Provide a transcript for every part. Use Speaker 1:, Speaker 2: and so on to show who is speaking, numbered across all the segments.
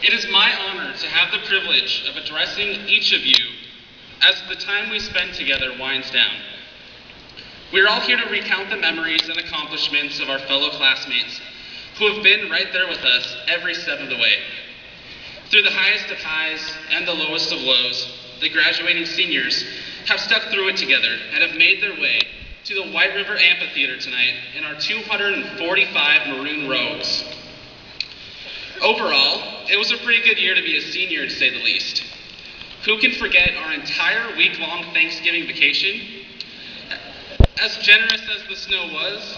Speaker 1: It is my honor to have the privilege of addressing each of you as the time we spend together winds down. We are all here to recount the memories and accomplishments of our fellow classmates who have been right there with us every step of the way. Through the highest of highs and the lowest of lows, the graduating seniors have stuck through it together and have made their way to the White River Amphitheater tonight in our 245 maroon robes. Overall, it was a pretty good year to be a senior, to say the least. Who can forget our entire week-long Thanksgiving vacation? As generous as the snow was,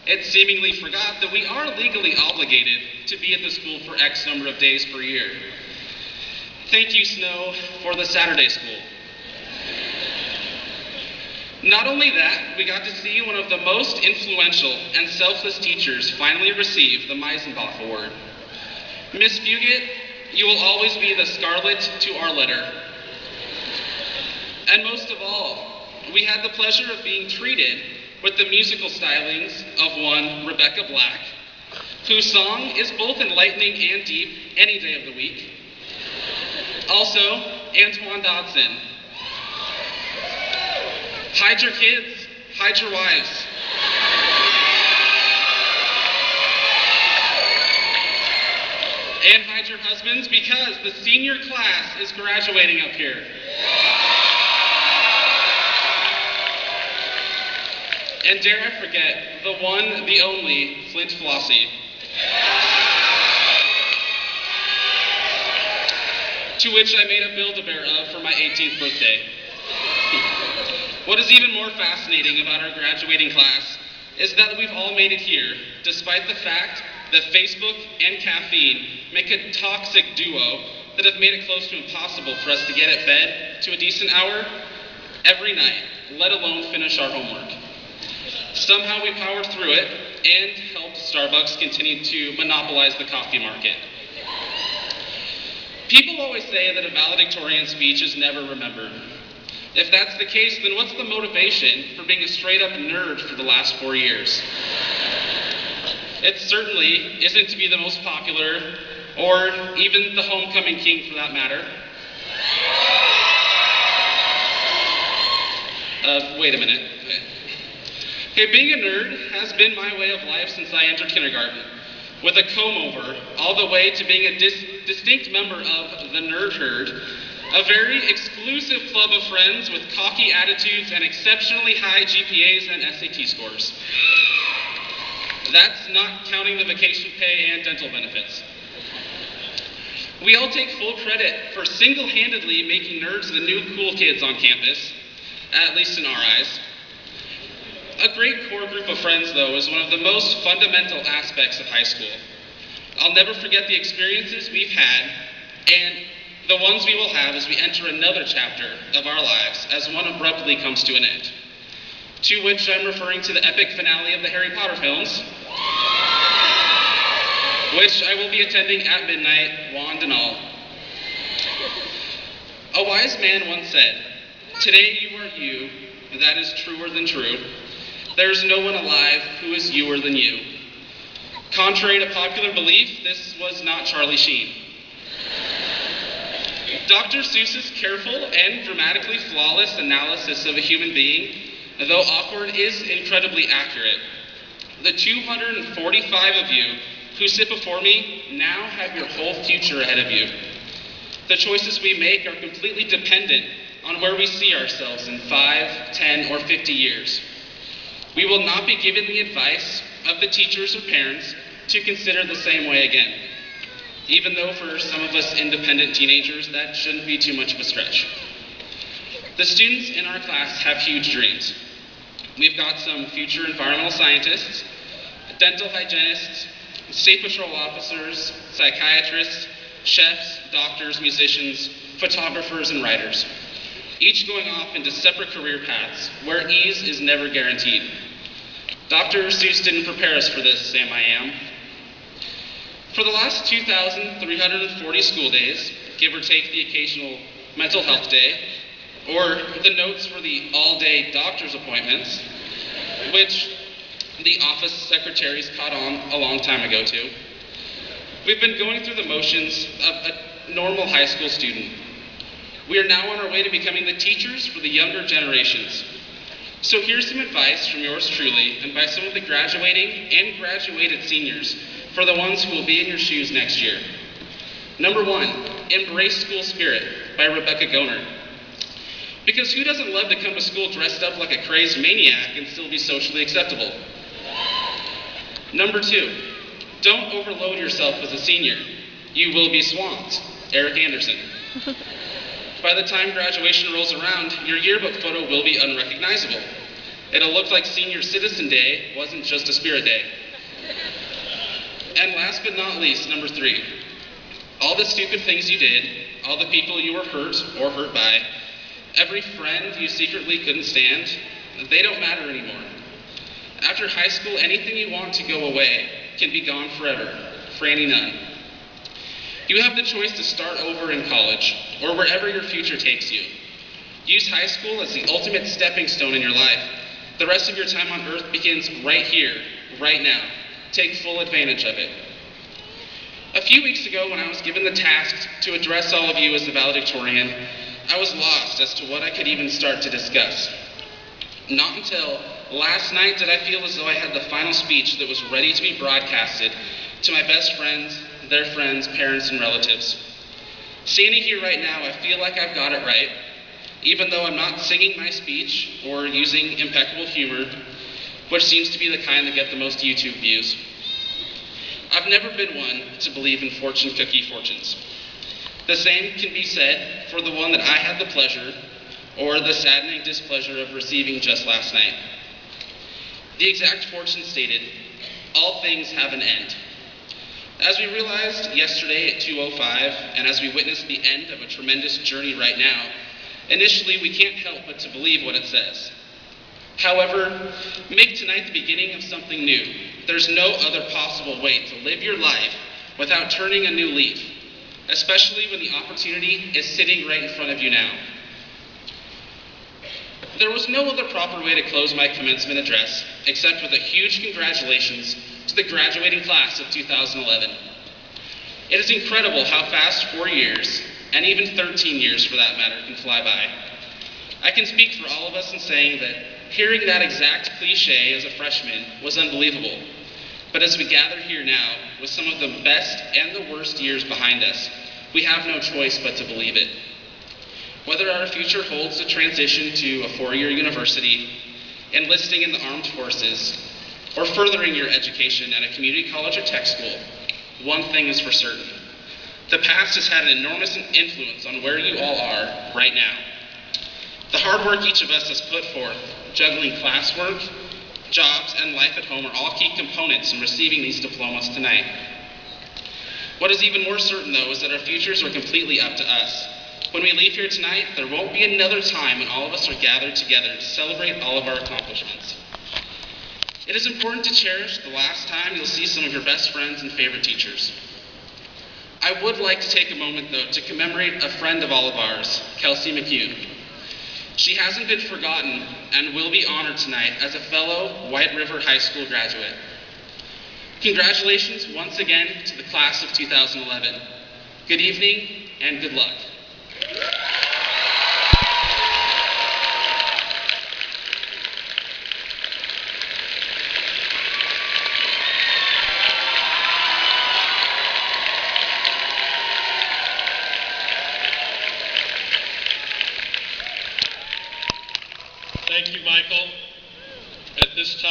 Speaker 1: it seemingly forgot that we are legally obligated to be at the school for X number of days per year. Thank you, snow, for the Saturday school. Not only that, we got to see one of the most influential and selfless teachers finally receive the Meisenbach Award. Miss Fugit, you will always be the scarlet to our letter. And most of all, we had the pleasure of being treated with the musical stylings of one Rebecca Black, whose song is both enlightening and deep any day of the week. Also, Antoine Dodson. Hide your kids, hide your wives. And hide your husbands, because the senior class is graduating up here. And dare I forget, the one, the only, Flint Flossie. To which I made a Build-A-Bear of for my 18th birthday. What is even more fascinating about our graduating class is that we've all made it here, despite the fact that Facebook and caffeine make a toxic duo that have made it close to impossible for us to get it fed to a decent hour every night, let alone finish our homework. Somehow we powered through it and helped Starbucks continue to monopolize the coffee market. People always say that a valedictorian speech is never remembered. If that's the case, then what's the motivation for being a straight-up nerd for the last 4 years? It certainly isn't to be the most popular, or even the homecoming king for that matter. Wait a minute. Okay, being a nerd has been my way of life since I entered kindergarten, with a comb-over all the way to being a distinct member of the nerd herd, a very exclusive club of friends with cocky attitudes and exceptionally high GPAs and SAT scores. That's not counting the vacation pay and dental benefits. We all take full credit for single-handedly making nerds the new cool kids on campus, at least in our eyes. A great core group of friends, though, is one of the most fundamental aspects of high school. I'll never forget the experiences we've had and the ones we will have as we enter another chapter of our lives as one abruptly comes to an end. To which I'm referring to the epic finale of the Harry Potter films, which I will be attending at midnight, wand and all. A wise man once said, "Today you are you, that is truer than true. There's no one alive who is youer than you." Contrary to popular belief, this was not Charlie Sheen. Dr. Seuss's careful and dramatically flawless analysis of a human being, though awkward, is incredibly accurate. The 245 of you who sit before me now have your whole future ahead of you. The choices we make are completely dependent on where we see ourselves in 5, 10, or 50 years. We will not be given the advice of the teachers or parents to consider the same way again, even though for some of us independent teenagers, that shouldn't be too much of a stretch. The students in our class have huge dreams. We've got some future environmental scientists, dental hygienists, state patrol officers, psychiatrists, chefs, doctors, musicians, photographers, and writers, each going off into separate career paths where ease is never guaranteed. Dr. Seuss didn't prepare us for this, Sam I Am. For the last 2,340 school days, give or take the occasional mental health day, or the notes for the all-day doctor's appointments, which the office secretaries caught on a long time ago too, We've been going through the motions of a normal high school student. We are now on our way to becoming the teachers for the younger generations. So here's some advice from yours truly and by some of the graduating and graduated seniors for the ones who will be in your shoes next year. Number 1, embrace school spirit by Rebecca Goner. Because who doesn't love to come to school dressed up like a crazed maniac and still be socially acceptable? Number 2, don't overload yourself as a senior. You will be swamped. Eric Anderson. By the time graduation rolls around, your yearbook photo will be unrecognizable. It'll look like Senior Citizen Day wasn't just a spirit day. And last but not least, number 3, all the stupid things you did, all the people you were hurt or hurt by, every friend you secretly couldn't stand, they don't matter anymore. After high school, anything you want to go away can be gone forever. Franny Nunn. You have the choice to start over in college or wherever your future takes you. Use high school as the ultimate stepping stone in your life. The rest of your time on earth begins right here, right now. Take full advantage of it. A few weeks ago, when I was given the task to address all of you as the valedictorian, I was lost as to what I could even start to discuss. Not until last night did I feel as though I had the final speech that was ready to be broadcasted to my best friends, their friends, parents, and relatives. Standing here right now, I feel like I've got it right, even though I'm not singing my speech or using impeccable humor, which seems to be the kind that get the most YouTube views. I've never been one to believe in fortune cookie fortunes. The same can be said for the one that I had the pleasure or the saddening displeasure of receiving just last night. The exact fortune stated, all things have an end. As we realized yesterday at 2:05, and as we witness the end of a tremendous journey right now, initially we can't help but to believe what it says. However, make tonight the beginning of something new. There's no other possible way to live your life without turning a new leaf, especially when the opportunity is sitting right in front of you now. There was no other proper way to close my commencement address except with a huge congratulations to the graduating class of 2011. It is incredible how fast 4 years, and even 13 years for that matter, can fly by. I can speak for all of us in saying that hearing that exact cliche as a freshman was unbelievable. But as we gather here now, with some of the best and the worst years behind us, we have no choice but to believe it. Whether our future holds a transition to a 4-year university, enlisting in the armed forces, or furthering your education at a community college or tech school, one thing is for certain. The past has had an enormous influence on where you all are right now. The hard work each of us has put forth, juggling classwork, jobs, and life at home are all key components in receiving these diplomas tonight. What is even more certain, though, is that our futures are completely up to us. When we leave here tonight, there won't be another time when all of us are gathered together to celebrate all of our accomplishments. It is important to cherish the last time you'll see some of your best friends and favorite teachers. I would like to take a moment, though, to commemorate a friend of all of ours, Kelsey McHugh. She hasn't been forgotten and will be honored tonight as a fellow White River High School graduate. Congratulations once again to the class of 2011. Good evening and good luck.
Speaker 2: Thank you, Michael. At this time,